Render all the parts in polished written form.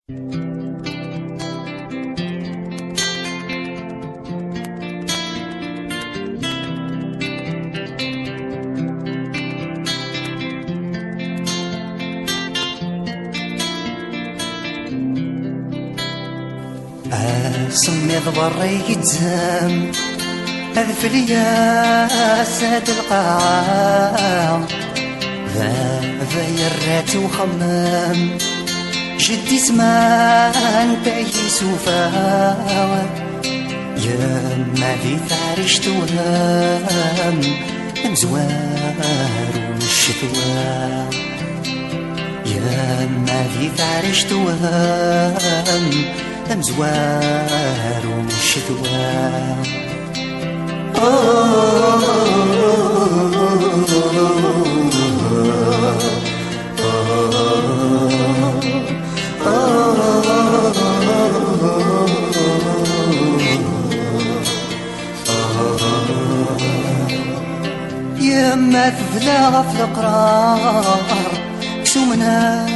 صميض بري يتزام أذف ليا ساد القاعة ذا يرات وخمام جدي زمان باي سوفا يا ما في ثارش توهام مزوار والشتوى يا ما في ثارش توهام مزوار والشتوى يما تفلا في القرار كسومنا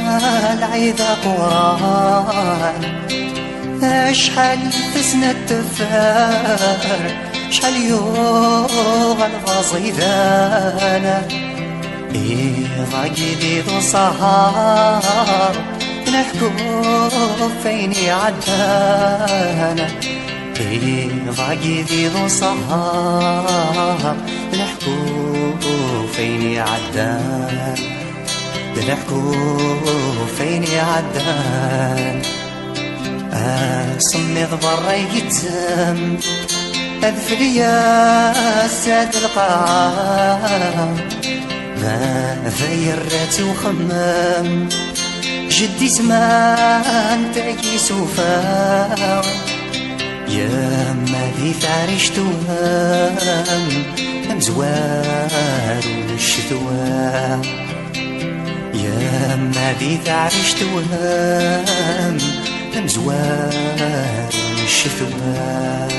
العيذا قران شحال تسنى التفار شحال يوغ الفصيدانا ضاقي ذي ذو صهار نحكو فيني عدانا ضاقي ذي ذو صهار نحكو فيني عدان نحكو فيني عدان صميض بري يتزام أذف ليا ساد القاعة ما ثيرات وخمام جدي زمان تاكي سوفا يا ما ذي ثارش توهام مزوار والشتوى يا ما ذي ثارش توهام مزوار والشتوى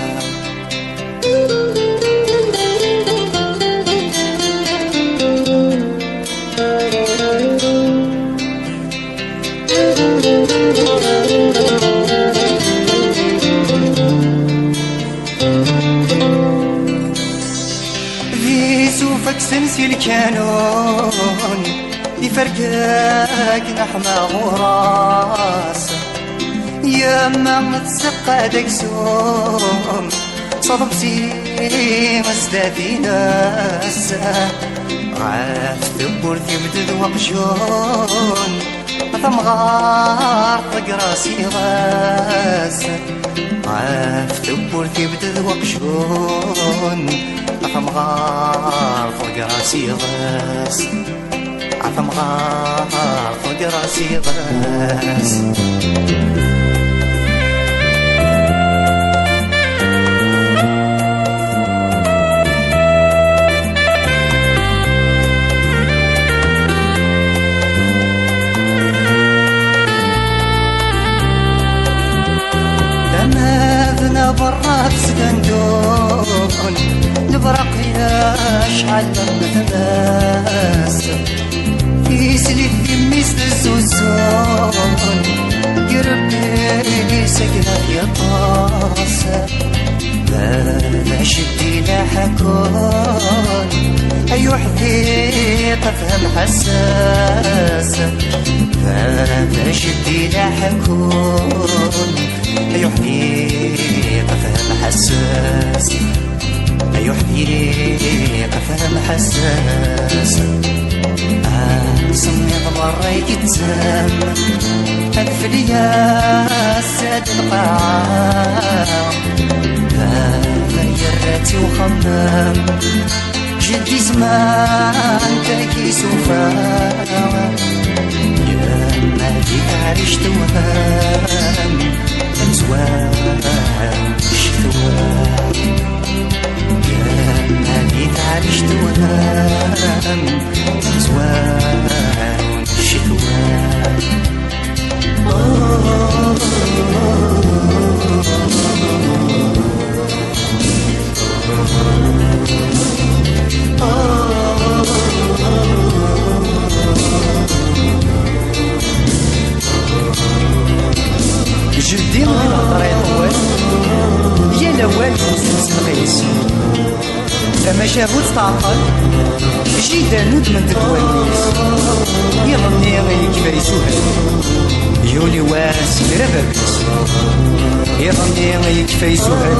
ذي سوفك سنسي الكانون يفرقك نحمى غراس يا ما تسقى دك سوم صدمتي مزدادي ناس عاف ثبورتي بدد وقشون ثمغار طق راسي غاس عاف ثبورتي بدد وقشون ثمغار طق راسي غاس ثمغار طق راسي غاس برا بسكندون البرق يا شحال مثماس في سليف يميس الزوزون يربي سكنة يا طاس ما شدي لا حكون أيو حقيقة فهم حساس ما شدي لا حكون أيو حقيقة فهم حساس أيو حقيقة فهم حساس صميض بري يتزام أذف ليا ساد القاعة غيرتي وخمام جدي زمان تاكي سوفا يا ما دي عريش توهام مزوار الشتوى يا ما دي عريش توهام مزوار الشتوى جلدي من الهضرة يطول يا لوال مستقيس أما شافوت تعقل جيدا نود من تدوانيس يظني يكفى يسوهل يولي واس كربابيس يظني يكفى يسوهل